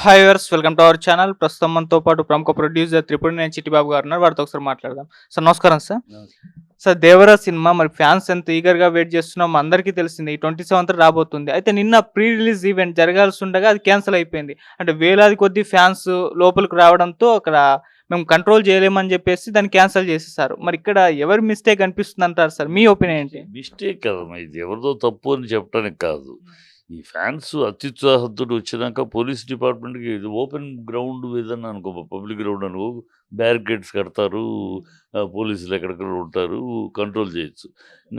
Hi viewers, welcome to our channel. ప్రస్తుతం మనతో పాటు ప్రముఖ ప్రొడ్యూసర్ త్రిపురనేని చిట్టిబాబు గారు ఉన్నారు. వారితో ఒకసారి మాట్లాడదాం. సార్ నమస్కారం సార్. సార్, 'దేవరా' సినిమా మరి ఫ్యాన్స్ ఎంత ఈగర్‌గా వెయిట్ చేస్తున్నామో అందరికీ తెలిసిందే. ఈ 27th రాబోతుంది. అయితే నిన్న ప్రీ రిలీజ్ ఈవెంట్ జరగాల్సి ఉండగా అది క్యాన్సిల్ అయిపోయింది. అంటే వేలాది కొద్ది ఫ్యాన్స్ లోపలికి రావడంతో అక్కడ మేము కంట్రోల్ చేయలేమని చెప్పేసి దాన్ని క్యాన్సిల్ చేసేసారు. మరి ఇక్కడ ఎవరి మిస్టేక్ అనిపిస్తుందంటారు సార్? మీ ఒపీనియన్ ఏంటి? మిస్టేక్ కదమ్మా, ఇది ఎవరిదో తప్పు అని చెప్పడానికి కాదు. ఈ ఫ్యాన్స్ అత్యుత్సాహంతో వచ్చినాక పోలీస్ డిపార్ట్మెంట్కి ఇది ఓపెన్ గ్రౌండ్ ఏదన్నా అనుకో, పబ్లిక్ గ్రౌండ్ అనుకో, బ్యారికేడ్స్ కడతారు, పోలీసులు ఎక్కడెక్కడ ఉంటారు, కంట్రోల్ చేయొచ్చు.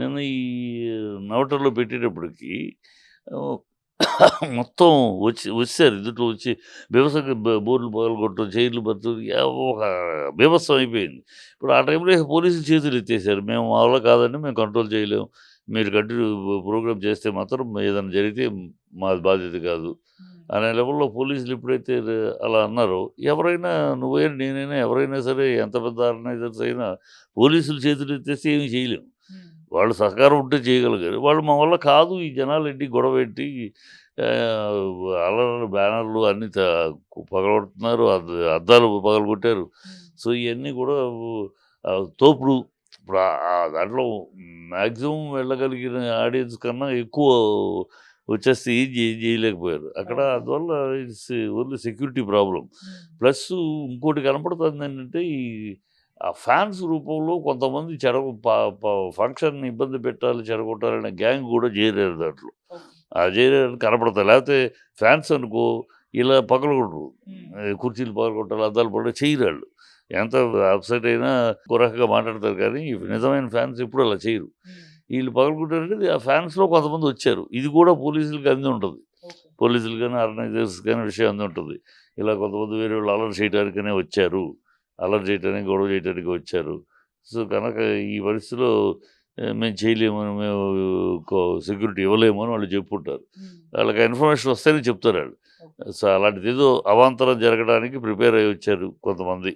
నేను ఈ నవటర్లో పెట్టేటప్పటికి ఆ, మొత్తం వచ్చారు ఎదుట్లో వచ్చి బీభత్సంగా బోర్లు పగలగొట్టడం, చైర్లు బతు ఒక బీభత్సం అయిపోయింది. ఇప్పుడు ఆ టైంలో పోలీసులు చేతులు ఎత్తేసారు. మేము మా వల్ల కాదండి, మేము కంట్రోల్ చేయలేము, మీరు కంటిన్యూ ప్రోగ్రామ్ చేస్తే మాత్రం ఏదైనా జరిగితే మా బాధ్యత కాదు అనే లెవెల్‌లో పోలీసులు ఎప్పుడైతే అలా అన్నారో, ఎవరైనా నువ్వైనా నేనైనా ఎవరైనా సరే ఎంత పెద్ద ఆర్గనైజర్స్ అయినా పోలీసులు చేతులు ఎత్తేస్తే ఏమి చేయలేము. వాళ్ళు సహకారం ఉంటే చేయగలిగారు. వాళ్ళు మా వల్ల కాదు, ఈ జనాలేంటి గొడవేంటి, అల్లర్లు బ్యానర్లు అన్నీ పగలగొడుతున్నారు, అద్దాలు పగలగొట్టారు. సో ఇయన్నీ కూడా తోపుడు. ఇప్పుడు దాంట్లో మ్యాక్సిమం వెళ్ళగలిగిన ఆడియన్స్ కన్నా ఎక్కువ వచ్చేస్తే ఏం చేయలేకపోయారు అక్కడ. అందువల్ల it's only security problem. Plus ఇంకోటి కనపడుతుంది ఏంటంటే, ఈ ఆ ఫ్యాన్స్ రూపంలో కొంతమంది ఫంక్షన్ ఇబ్బంది పెట్టాలి, చెడగొట్టాలనే గ్యాంగ్ కూడా చేరారు దాంట్లో. ఆ చేరారని కనపడతాయి. లేకపోతే ఫ్యాన్స్ అనుకో ఇలా పగలగొట్టరు, కుర్చీలు పగలగొట్టాలి, అద్దాలు పడ చేయరాళ్ళు. ఎంత అప్సెట్ అయినా ఒక రకంగా మాట్లాడతారు, కానీ నిజమైన ఫ్యాన్స్ ఎప్పుడు అలా చేయరు. వీళ్ళు పగలగొట్టారంటే ఆ ఫ్యాన్స్లో కొంతమంది వచ్చారు. ఇది కూడా పోలీసులకి అంది ఉంటుంది. పోలీసులు కానీ ఆర్గనైజర్స్ కానీ విషయం అంది ఉంటుంది. ఇలా కొంతమంది వేరే వాళ్ళు అలర్ట్ చేయడానికనే వచ్చారు, అలర్ట్ చేయడానికి గొడవ చేయడానికి వచ్చారు. సో కనుక ఈ పరిస్థితిలో మేము చేయలేమని, మేము సెక్యూరిటీ ఇవ్వలేము అని వాళ్ళు చెప్పుకుంటారు. వాళ్ళకి ఇన్ఫర్మేషన్ వస్తేనే చెప్తారు వాళ్ళు. సో అలాంటిది ఏదో అవాంతరం జరగడానికి ప్రిపేర్ అయ్యి వచ్చారు కొంతమంది.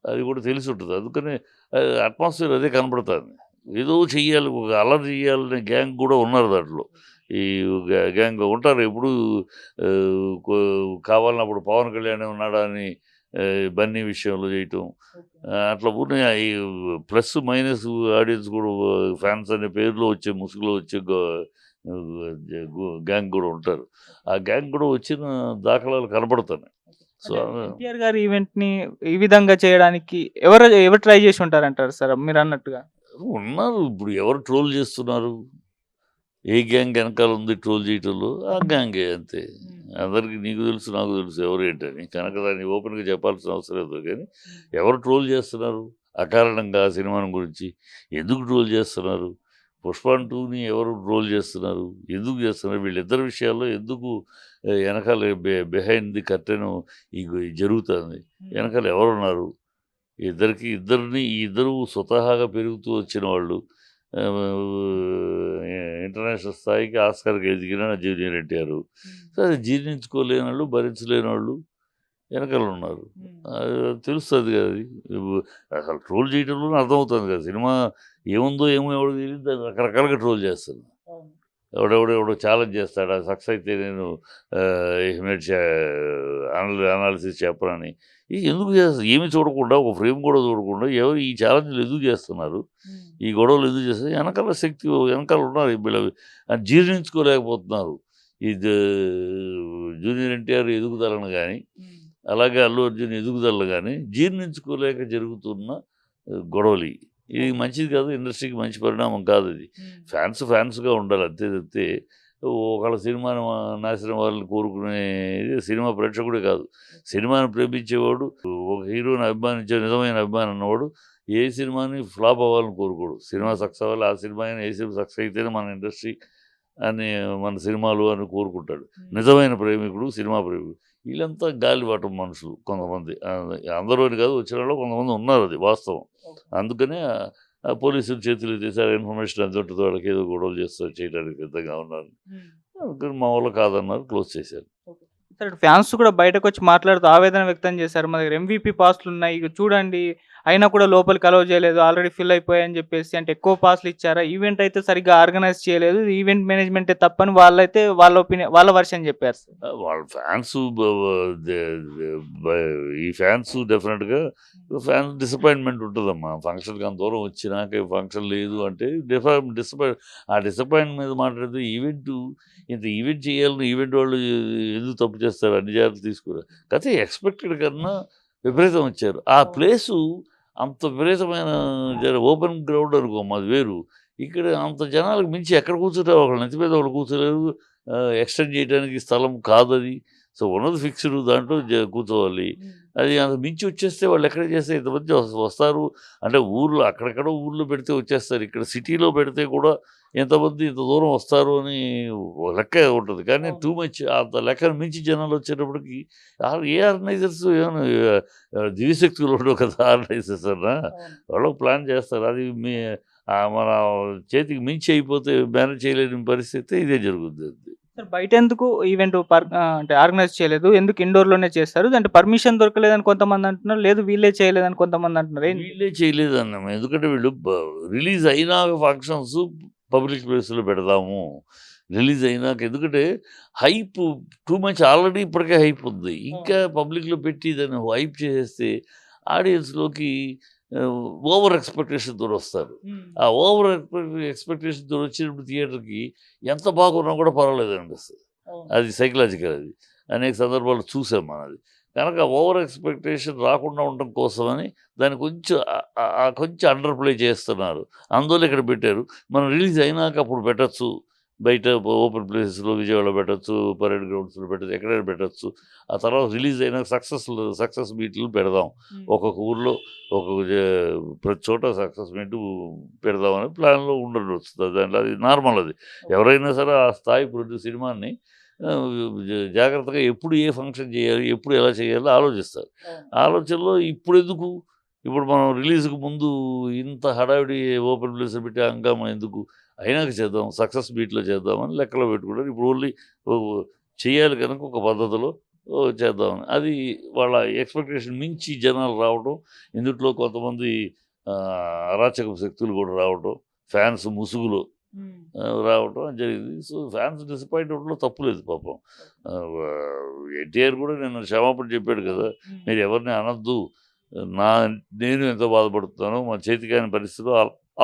అది కూడా తెలిసి ఉంటుంది. అందుకని అట్మాస్ఫియర్ అదే కనపడుతుంది. ఏదో చెయ్యాలి, ఒక అల్లరి చెయ్యాలనే గ్యాంగ్ కూడా ఉన్నారు దాంట్లో. ఈ గ్యాంగ్ ఉంటారు ఎప్పుడు. కావాలన్నప్పుడు పవన్ కళ్యాణ్ ఉన్నాడా అని బన్నీ విషయంలో చేయటం, అట్లా ఊరినే ఈ ప్లస్ మైనస్ ఆడియన్స్ కూడా ఫ్యాన్స్ అనే పేరులో వచ్చే ముసుగులో వచ్చే గ్యాంగ్ కూడా ఉంటారు. ఆ గ్యాంగ్ కూడా వచ్చిన దాఖలాలు కనపడుతున్నాయి. సో ఎన్టీఆర్ గారి ఈవెంట్‌ని ఈ విధంగా చేయడానికి ఎవరు ట్రై చేసి ఉంటారంటారు సార్ మీరన్నట్టుగా? ఉన్నారు. ఇప్పుడు ఎవరు ట్రోల్ చేస్తున్నారు? ఏ గ్యాంగ్ వెనకాల ఉంది ట్రోల్ చేయటంలో? ఆ గ్యాంగే అంతే. అందరికీ నీకు తెలుసు, నాకు తెలుసు ఎవరు ఏంటని. కనుక దాన్ని ఓపెన్‌గా చెప్పాల్సిన అవసరం లేదు. కానీ ఎవరు ట్రోల్ చేస్తున్నారు అకారణంగా ఆ సినిమాని గురించి? ఎందుకు ట్రోల్ చేస్తున్నారు? 'పుష్ప 2'ని ఎవరు ట్రోల్ చేస్తున్నారు? ఎందుకు చేస్తున్నారు? వీళ్ళిద్దరి విషయాల్లో ఎందుకు వెనకాల బిహైండ్ ది కర్టెన్ జరుగుతుంది? వెనకాల ఎవరున్నారు? ఈ ఇద్దరు స్వతహాగా పెరుగుతూ వచ్చిన వాళ్ళు. ఇంటర్నేషనల్ స్థాయికి ఆస్కార్‌కి ఎదిగిన జూనియర్ ఎన్టీఆర్. సో అది జీర్ణించుకోలేని వాళ్ళు, భరించలేని వాళ్ళు వెనకాల ఉన్నారు. తెలుస్తుంది కదా అది. అసలు ట్రోల్ చేయడంలోనే అర్థమవుతుంది కదా. సినిమా ఏముందో ఏమో ఎవడికి తెలియదు, దాన్ని రకరకాలుగా ట్రోల్ చేస్తారు. ఎవడో ఛాలెంజ్ చేస్తాడు, అది సక్సెస్ అయితే నేను ఇమేజ్ అనాలిసిస్ చెప్పనని. ఎందుకు చేస్తారు? ఏమి చూడకుండా, ఒక ఫ్రేమ్ కూడా చూడకుండా ఎవరు ఈ ఛాలెంజ్లు ఎందుకు చేస్తున్నారు? ఈ గొడవలు ఎందుకు చేస్తారు? వెనకాల శక్తి వెనకాల ఉన్నారు. వీళ్ళు జీర్ణించుకోలేకపోతున్నారు. ఇది జూనియర్ ఎన్టీఆర్ ఎదుగుదలను కానీ, అలాగే అల్లు అర్జున్ ఎదుగుదలను కానీ జీర్ణించుకోలేక జరుగుతున్న గొడవలు. ఇది మంచిది కాదు, ఇండస్ట్రీకి మంచి పరిణామం కాదు. ఇది ఫ్యాన్స్గా ఉండాలి అంతే తప్పితే ఒకళ్ళ సినిమాని నాశనం వాళ్ళని కోరుకునేది సినిమా ప్రేక్షకుడే కాదు. సినిమాని ప్రేమించేవాడు, ఒక హీరోని అభిమానించే నిజమైన అభిమానం ఉన్నవాడు ఏ సినిమాని ఫ్లాప్ అవ్వాలని కోరుకోడు. సినిమా సక్సెస్ అవ్వాలి, ఆ సినిమా అయినా ఏ సినిమా సక్సెస్ అయితేనే మన ఇండస్ట్రీ అని, మన సినిమాలు అని కోరుకుంటాడు నిజమైన ప్రేమికుడు, సినిమా ప్రేమికుడు. వీళ్ళంతా గాలివాటం మనుషులు కొంతమంది. అందరూ అని కాదు, వచ్చిన వాళ్ళు కొంతమంది ఉన్నారు, అది వాస్తవం. అందుకనే పోలీసులు చేతులు తీసారు. ఇన్ఫర్మేషన్ ఎంత ఉంటుందో వాళ్ళకి ఏదో గొడవలు చేయడానికి సిద్ధంగా ఉన్నారు. అందుకని మా వాళ్ళు కాదన్నారు, క్లోజ్ చేశారు. ఫ్యాన్స్ కూడా బయటకు వచ్చి మాట్లాడుతూ ఆవేదన వ్యక్తం చేశారు. మా దగ్గర MVP పాస్‌లు ఉన్నాయి, ఇక చూడండి అయినా కూడా లోపలికి అలౌ చేయలేదు, ఆల్రెడీ ఫిల్ అయిపోయాయని చెప్పేసి. అంటే ఎక్కువ పాస్‌లు ఇచ్చారా? ఈవెంట్ అయితే సరిగ్గా ఆర్గనైజ్ చేయలేదు, ఈవెంట్ మేనేజ్‌మెంటే తప్పని వాళ్ళైతే వాళ్ళ ఒపీనియన్, వాళ్ళ వెర్షన్ చెప్పారు సార్. వాళ్ళ ఫ్యాన్స్ ఈ ఫ్యాన్స్ డెఫినెట్గా ఫ్యాన్స్ డిసప్పాయింట్మెంట్ ఉంటుందమ్మా. ఫంక్షన్కి అంత దూరం వచ్చినాక ఈ ఫంక్షన్ లేదు అంటే ఆ డిసప్పాయింట్ మీద మాట్లాడితే ఇంత ఈవెంట్ చేయాలని ఈవెంట్ వాళ్ళు ఎందుకు తప్పు చేస్తారు, అన్ని జాగ్రత్తలు తీసుకున్నారు. కాకపోతే ఎక్స్పెక్టెడ్ కన్నా విపరీతం వచ్చారు. ఆ ప్లేసు అంత విపరీతమైన ఓపెన్ గ్రౌండ్ అనుకో, అది వేరు. ఇక్కడ అంత జనాలకు మించి ఎక్కడ కూర్చుంటారు, ఒకళ్ళు నెత్తి మీద ఒకళ్ళు కూర్చోలేరు. ఎక్స్టెండ్ చేయడానికి స్థలం కాదది. సో ఉన్నది ఫిక్స్డ్, దాంట్లో కూర్చోవాలి. అది అంత మించి వచ్చేస్తే వాళ్ళు ఎక్కడ చేస్తే ఇంతమంది వస్తారు అంటే ఊర్లో అక్కడెక్కడో ఊర్లో పెడితే వచ్చేస్తారు. ఇక్కడ సిటీలో పెడితే కూడా ఎంతమంది ఇంత దూరం వస్తారు అని ఓ లెక్క ఉంటుంది. కానీ టూ మచ్ అంత లెక్కను మించి జనాలు వచ్చేటప్పటికి ఏ ఆర్గనైజర్స్ ఏమైనా దివ్యశక్తులు ఉండవు కదా ఆర్గనైజర్స్ అన్నా. వాళ్ళు ప్లాన్ చేస్తారు. అది మన చేతికి మించి అయిపోతే మేనేజ్ చేయలేని పరిస్థితి ఇదే జరుగుతుంది. సార్ బయట ఎందుకు ఈవెంట్ అంటే ఆర్గనైజ్ చేయలేదు? ఎందుకు ఇండోర్‌లోనే చేస్తారు? అంటే పర్మిషన్ దొరకలేదని కొంతమంది అంటున్నారు, లేదు వీళ్ళే చేయలేదని కొంతమంది అంటున్నారు. ఏంటి? వీళ్ళే చేయలేదన్నాము. ఎందుకంటే వీళ్ళు రిలీజ్ అయినాక ఫంక్షన్స్ పబ్లిక్ ప్లేస్‌లో పెడదాము. రిలీజ్ అయినాక ఎందుకంటే హైప్ టూ మచ్ ఆల్రెడీ ఇప్పటికే హైప్ ఉంది. ఇంకా పబ్లిక్‌లో పెట్టి దాన్ని హైప్ చేసేస్తే ఆడియన్స్‌లోకి ఓవర్ ఎక్స్‌పెక్టేషన్‌తోని వస్తారు. ఆ ఓవర్ ఎక్స్‌పెక్టేషన్‌తోని వచ్చినప్పుడు థియేటర్‌కి ఎంత బాగున్నా కూడా పర్వాలేదనిపిస్తది. అది సైకలాజికల్ అది. అనేక సందర్భాల్లో చూసాం మనం అది. కనుక ఓవర్ ఎక్స్‌పెక్టేషన్ రాకుండా ఉండడం కోసమని దాన్ని కొంచెం అండర్ ప్లే చేస్తున్నారు. అందువల్ల ఇక్కడ పెట్టారు. మనం రిలీజ్ అయినాక అప్పుడు పెట్టొచ్చు. బయట ఓపెన్ ప్లేసెస్‌లో విజయవాడలో పెట్టొచ్చు, పరేడ్ గ్రౌండ్స్‌లో పెట్టొచ్చు, ఎక్కడైనా పెట్టొచ్చు. ఆ తర్వాత రిలీజ్ అయినాక సక్సెస్ మీట్లు పెడదాం. ఒక్కొక్క ఊర్లో ప్రతి చోట సక్సెస్ మీట్ పెడదామని ప్లాన్‌లో ఉండొచ్చు. దాంట్లో అది నార్మల్ అది. ఎవరైనా సరే ఆ స్థాయి సినిమాని జాగ్రత్తగా ఎప్పుడు ఏ ఫంక్షన్ చేయాలి, ఎప్పుడు ఎలా చేయాలో ఆలోచిస్తారు. ఆలోచనలో ఇప్పుడెందుకు? ఇప్పుడు మనం రిలీజ్‌కి ముందు ఇంత హడావిడి ఓపెన్ ప్లేస్‌లో పెట్టి హంగామా ఎందుకు? అయినాక చేద్దాం. సక్సెస్ మీట్‌లో చేద్దామని లెక్కలో పెట్టుకుంటారు. ఇప్పుడు ఓన్లీ ఓహ్! చేయాలి కనుక ఒక పద్ధతిలో చేద్దామని. అది వాళ్ళ ఎక్స్‌పెక్టేషన్ మించి జనాలు రావడం. ఇందుట్లో కొంతమంది అరాచకపు శక్తులు కూడా రావడం. ఫ్యాన్స్ ముసుగులో రావటం జరిగింది. సో ఫ్యాన్స్ డిసప్పాయింట్ అవ్వడంలో తప్పు లేదు పాపం. ఎన్టీఆర్ కూడా నిన్న క్షమాపణ చెప్పాడు కదా! మీరు ఎవరిని అనొద్దు. నేను ఎంతో బాధపడుతున్నానో మా చేతి కాని పరిస్థితిలో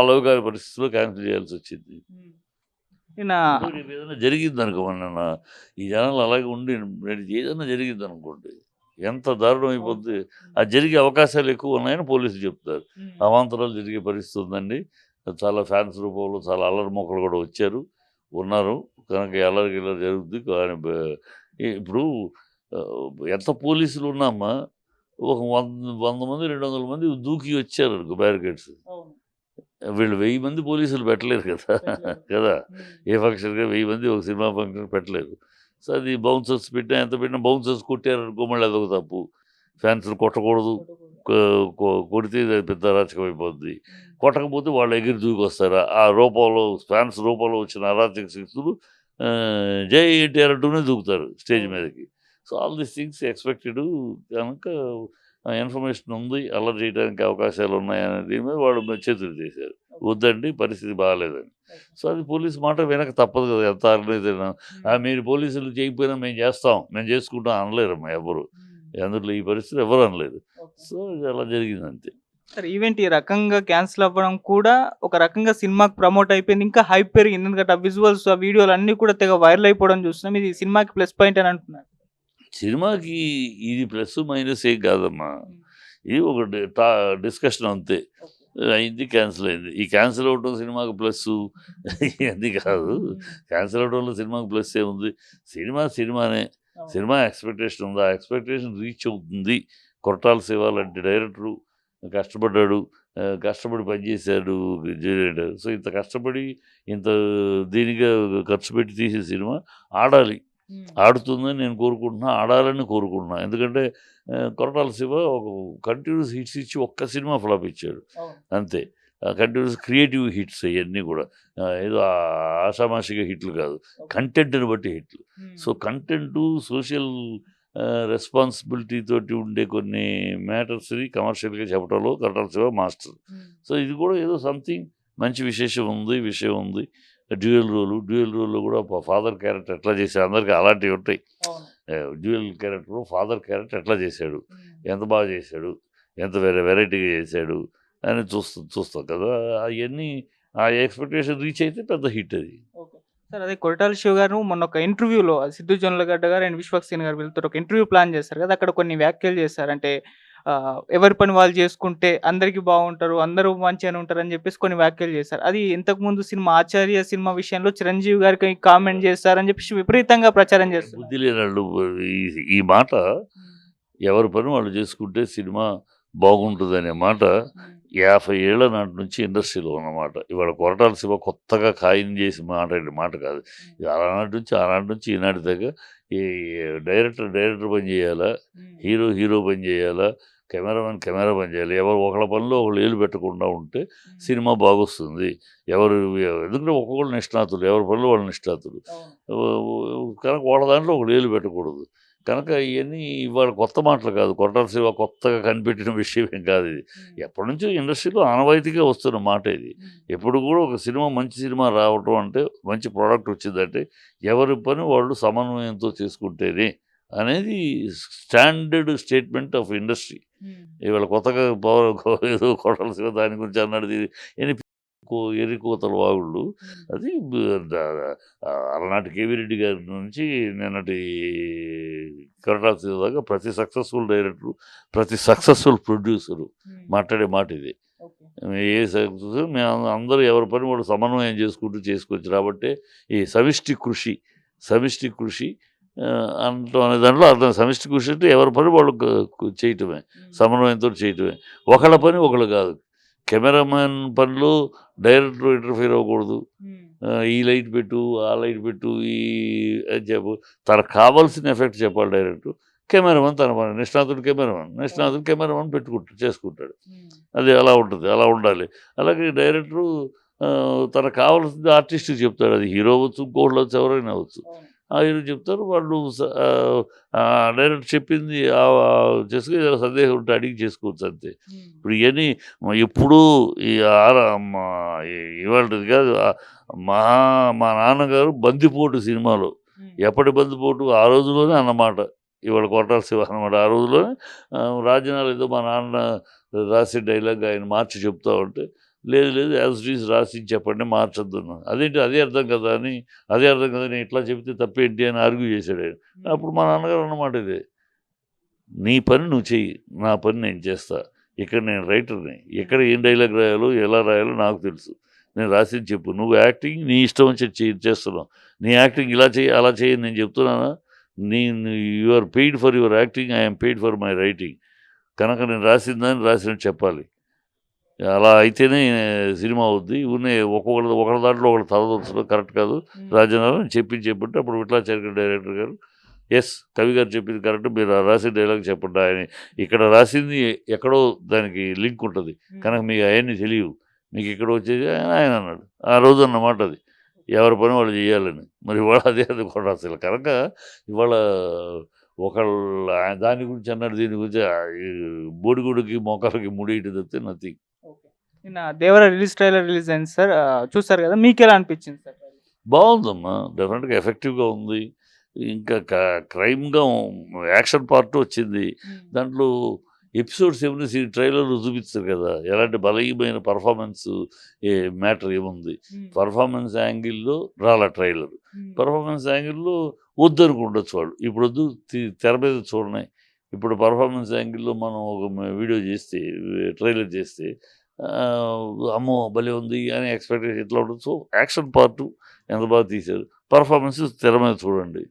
అలవు కాని పరిస్థితిలో క్యాన్సిల్ చేయాల్సొచ్చింది. ఈయన రేపు ఏదైనా జరిగిందనుకో మొన్న ఈ జనాలు అలాగే ఉండి రేపు ఏదైనా జరిగిందనుకోండి ఎంత దారుణం అయిపోద్ది. అది జరిగే అవకాశాలు ఎక్కువ ఉన్నాయని పోలీసులు చెప్తారు. అవాంతరాలు జరిగే పరిస్థితి ఉందండి. చాలా ఫ్యాన్స్ రూపంలో చాలా అల్లరి మొక్కలు కూడా వచ్చారు, ఉన్నారు. కనుక ఈ అల్లరి గిల్లరి జరుగుద్ది. కానీ ఇప్పుడు ఎంత పోలీసులు ఉన్నామా ఒక 100 మంది 200 మంది దూకి వచ్చారనుకో బ్యారికేడ్స్. వీళ్ళు 1000 మంది పోలీసులు పెట్టలేరు కదా! కదా! ఏ ఫంక్షన్‌కి 1000 మంది ఒక సినిమా ఫంక్షన్‌కి పెట్టలేరు. సో అది బౌన్సర్స్ పెట్టినా ఎంత పెట్టినా బౌన్సర్స్ కొట్టారనుకో మళ్ళీ అదొక తప్పు. ఫ్యాన్స్‌ని కొట్టకూడదు. కొడితే అది పెద్ద అరాచకం అయిపోద్ది. కొట్టకపోతే వాళ్ళు ఎగిరి దూకొస్తారు. ఆ రూపంలో ఫ్యాన్స్ రూపంలో వచ్చిన అరాచక శక్తులు జై ఎన్టీఆర్ అంటూనే దూకుతారు స్టేజ్ మీదకి. So all these things expected కనుక ఇన్ఫర్మేషన్ ఉంది. అల్లరి చేయడానికి అవకాశాలు ఉన్నాయనే దీని మీద వాళ్ళు చేతులు చేశారు. వద్దండి పరిస్థితి బాగాలేదని. సో అది పోలీస్ మాట వినక తప్పదు కదా! ఎంత ఆర్గనైజ్ అయినా. మీరు పోలీసులు చేయకపోయినా మేము చేస్తాం, మేము చేసుకుంటాం అనలేరమ్మా ఎవ్వరు. అందులో ఈ పరిస్థితి ఎవరు అనలేదు. సో ఇది అలా జరిగింది అంతే. సార్ ఈవెంట్ ఈ రకంగా క్యాన్సిల్ అవ్వడం కూడా ఒక రకంగా సినిమాకి ప్రమోట్ అయిపోయింది. ఇంకా హైప్ పెరిగింది. ఎందుకంటే ఆ విజువల్స్, ఆ వీడియోలు అన్నీ కూడా తెగ వైరల్ అయిపోవడం చూస్తున్నాం. ఇది సినిమాకి ప్లస్ పాయింట్ అని అంటున్నారు. సినిమాకి ఇది ప్లస్ మైనస్ ఏం కాదమ్మా. ఇది ఒక డిస్కషన్ అంతే. అయింది, క్యాన్సిల్ అయింది. ఈ క్యాన్సిల్ అవ్వడం సినిమాకి ప్లస్సు అది కాదు. క్యాన్సిల్ అవ్వడంలో సినిమాకి ప్లస్ ఏముంది? సినిమానే. సినిమా ఎక్స్‌పెక్టేషన్ ఉంది. ఆ ఎక్స్‌పెక్టేషన్ రీచ్ అవుతుంది. కొరటాల శివ లాంటి డైరెక్టరు కష్టపడ్డాడు. కష్టపడి పనిచేశాడు జూనియర్. సో ఇంత కష్టపడి ఇంత దీనిగా ఖర్చు పెట్టి తీసే సినిమా ఆడాలి. ఆడుతుందని నేను కోరుకుంటున్నా. ఆడాలని కోరుకుంటున్నా. ఎందుకంటే కొరటాల శివ ఒక కంటిన్యూస్ హిట్స్ ఇచ్చి ఒక్క సినిమా ఫ్లాప్ ఇచ్చాడు. అంతే. కంటిన్యూస్ క్రియేటివ్ హిట్స్ ఇయన్నీ కూడా. ఏదో ఆషామాషిగా హిట్లు కాదు. కంటెంట్‌ని బట్టి హిట్లు. సో కంటెంటు, సోషల్ రెస్పాన్సిబిలిటీ తోటి ఉండే కొన్ని మ్యాటర్స్ని కమర్షియల్గా చెప్పడంలో కొరటాల శివ మాస్టర్. సో ఇది కూడా ఏదో సంథింగ్ మంచి విషయం ఉంది. డ్యూయల్ రోల్లో కూడా ఫాదర్ క్యారెక్టర్ ఎట్లా చేశాడు, అందరికీ అలాంటివి ఉంటాయి. డ్యూయల్ క్యారెక్టర్ ఫాదర్ క్యారెక్టర్ ఎట్లా చేశాడు, ఎంత బాగా చేశాడు, ఎంత వెరైటీగా చేశాడు అని చూస్తాం కదా. అవన్నీ ఆ ఎక్స్పెక్టేషన్ రీచ్ అయితే పెద్ద హిట్ అది. సార్ అదే కొరటాల శివ గారు మొన్న ఒక ఇంటర్వ్యూలో సిద్ధు జొన్నలగడ్డ గారు అండ్ విశ్వక్సేన్ గారు వీళ్ళతో ఒక ఇంటర్వ్యూ ప్లాన్ చేశారు కదా, అక్కడ కొన్ని వ్యాఖ్యలు చేశారు. అంటే ఎవరి పని వాళ్ళు చేసుకుంటే అందరికీ బాగుంటారు, అందరూ మంచిగానే ఉంటారు అని చెప్పేసి కొన్ని వ్యాఖ్యలు చేశారు. అది ఇంతకుముందు సినిమా ఆచార్య సినిమా విషయంలో చిరంజీవి గారికి కామెంట్ చేస్తారని చెప్పేసి విపరీతంగా ప్రచారం చేస్తారు. బుద్ధి లేనాళ్ళు ఈ మాట ఎవరి పని వాళ్ళు చేసుకుంటే సినిమా బాగుంటుందనే మాట 50 ఏళ్ల నాటి నుంచి ఇండస్ట్రీలో ఉన్నమాట. ఇవాళ కొరటాల శివ కొత్తగా ఖాయం చేసి మాట్లాడే మాట కాదు. ఇది ఆనాటి నుంచి ఈనాటి దాకా ఈ డైరెక్టర్ పని చేయాలా, హీరో పని చేయాలా, కెమెరా పని చేయాలి. ఎవరు ఒకళ్ళ పనిలో ఒకళ్ళు ఏలు పెట్టకుండా ఉంటే సినిమా బాగొస్తుంది. ఎందుకంటే ఒక్కొక్కళ్ళు నిష్ణాతులు, ఎవరి పనిలో వాళ్ళు నిష్ణాతులు. కనుక వాళ్ళ దాంట్లో ఒకళ్ళు ఏలు పెట్టకూడదు. కనుక ఇవన్నీ ఇవాళ కొత్త మాటలు కాదు, కొరటాల శివ కొత్తగా కనిపెట్టిన విషయం ఏం కాదు. ఇది ఎప్పటి నుంచో ఇండస్ట్రీలో ఆనవాయితీగా వస్తున్న మాట ఇది. ఎప్పుడు కూడా ఒక మంచి సినిమా రావటం అంటే, మంచి ప్రోడక్ట్ వచ్చిందంటే ఎవరి పని వాళ్ళు సమన్వయంతో చేసుకుంటేనే అనేది స్టాండర్డ్ స్టేట్మెంట్ ఆఫ్ ఇండస్ట్రీ. ఇవాళ కొత్తగా ఏదో కొరటాల శివ దాని గురించి అన్నాడు, ఎరికోతల వాగుళ్ళు. అది అలనాటి కేవీ రెడ్డి గారి నుంచి నిన్నటి కొరటాల శివ దాకా ప్రతి సక్సెస్ఫుల్ డైరెక్టరు, ప్రతి సక్సెస్ఫుల్ ప్రొడ్యూసరు మాట్లాడే మాట ఇది. ఏ సక్సెస్ మేము అందరూ ఎవరి పని వాళ్ళు సమన్వయం చేసుకోవచ్చు. కాబట్టి ఈ సమిష్టి కృషి అంటాం అనే దాంట్లో అర్థం. సమిష్టి కృషి అంటే ఎవరి పని వాళ్ళు చేయటమే, సమన్వయంతో చేయటమే. ఒకళ్ళ పని ఒకళ్ళు కాదు. కెమెరామెన్ పనిలో డైరెక్టర్ ఇంటర్ఫీర్ అవ్వకూడదు. ఈ లైట్ పెట్టు, ఆ లైట్ పెట్టు, అని చెప్పు. తనకు కావాల్సిన ఎఫెక్ట్ చెప్పాలి డైరెక్టర్. కెమెరామెన్ తన పని, నిష్ణాతుడు కెమెరామెన్ చేసుకుంటాడు. అది అలా ఉంటుంది, అలా ఉండాలి. అలాగే డైరెక్టరు తనకు కావాల్సింది ఆర్టిస్ట్కి చెప్తాడు. అది హీరో అవ్వచ్చు, ఇంకోళ్ళు అవ్వచ్చు, ఎవరైనా అవ్వచ్చు. ఆ హీరో చెప్తారు, వాళ్ళు డైరెక్ట్ చెప్పింది చేసుకుని ఏదైనా సందేహం ఉంటే అడిగి చేసుకోవచ్చు అంతే. ఇప్పుడు ఇవన్నీ ఎప్పుడూ ఇవాళది కాదు. మా నాన్నగారు బందిపోటు సినిమాలో, ఎప్పటి బందిపోటు ఆ రోజులోనే అన్నమాట. ఇవాళ కొరటాల శివ అన్నమాట. ఆ రోజులోనే రాజనాలు ఏదో మా నాన్న రాసే డైలాగ్ ఆయన మార్చి చెప్తా ఉంటే, లేదు యాజ్ ఇట్ ఈజ్ రాసి చెప్పండి, మార్చొద్దు. అదేంటి అదే అర్థం కదా నేను ఇట్లా చెప్తే తప్పేంటి అని ఆర్గ్యూ చేశాడు ఆయన. అప్పుడు మా నాన్నగారు అన్నమాట ఇదే, నీ పని నువ్వు చెయ్యి, నా పని నేను చేస్తా. ఇక్కడ నేను రైటర్ని, ఎక్కడ ఏం డైలాగ్ రాయాలో ఎలా రాయాలో నాకు తెలుసు. నేను రాసింది చెప్పు, నువ్వు యాక్టింగ్ నీ ఇష్టం వచ్చి చేస్తున్నావు. నీ యాక్టింగ్ ఇలా చేయి అలా చేయి నేను చెప్తున్నానా? You are paid for your acting, I'm paid for my writing. కనుక నేను రాసిందని రాసినట్టు చెప్పాలి. అలా అయితేనే సినిమా అవుద్ది. ఒకళ్ళ దాంట్లో ఒకళ్ళు తలదొచ్చడం కరెక్ట్ కాదు. రాజనాలు చెప్పింటే అప్పుడు విఠలాచార్య డైరెక్టర్ గారు, ఎస్ కవి గారు చెప్పింది కరెక్ట్, మీరు రాసిన డైలాగ్ చెప్పండి. ఆయన ఇక్కడ రాసింది ఎక్కడో దానికి లింక్ ఉంటుంది, కనుక మీకు అవన్నీ తెలియవు, మీకు ఇక్కడ వచ్చేది ఆయన అన్నాడు. ఆ రోజు అన్నమాట అది, ఎవరి పని వాళ్ళు చేయాలని. మరి ఇవాళ అది కూడా అసలు కనుక ఇవాళ ఒకళ్ళు దాని గురించి అన్నాడు, దీని గురించి బోడిగుడికి మోకాలకి ముడియటం తప్పితే నథింగ్. నిన్న దేవర ట్రైలర్ రిలీజ్ అయింది సార్, చూసారు కదా, మీకు ఎలా అనిపించింది సార్? బాగుందమ్మా, డెఫినెట్గా ఎఫెక్టివ్గా ఉంది. ఇంకా క్రైమ్గా యాక్షన్ పార్ట్ వచ్చింది. దాంట్లో ఎపిసోడ్స్ ఏమైనా ట్రైలర్లు చూపిస్తారు కదా, ఎలాంటి బలహీనమైన పర్ఫార్మెన్స్ మ్యాటర్ ఏముంది. పర్ఫార్మెన్స్ యాంగిల్లో రాలా ట్రైలర్. పర్ఫార్మెన్స్ యాంగిల్లో వద్దు అనుకుండొచ్చు వాళ్ళు, ఇప్పుడు వద్దు తెర మీద చూడనే. ఇప్పుడు పర్ఫార్మెన్స్ యాంగిల్లో మనం ఒక వీడియో చేస్తే, ట్రైలర్ చేస్తే అమ్మో భలే ఉంది అని ఎక్స్పెక్టేషన్ ఎట్లా ఉంటుంది. సో యాక్షన్ పార్టు ఎంత బాగా తీశారు, పర్ఫార్మెన్స్ తెర మీద చూడండి.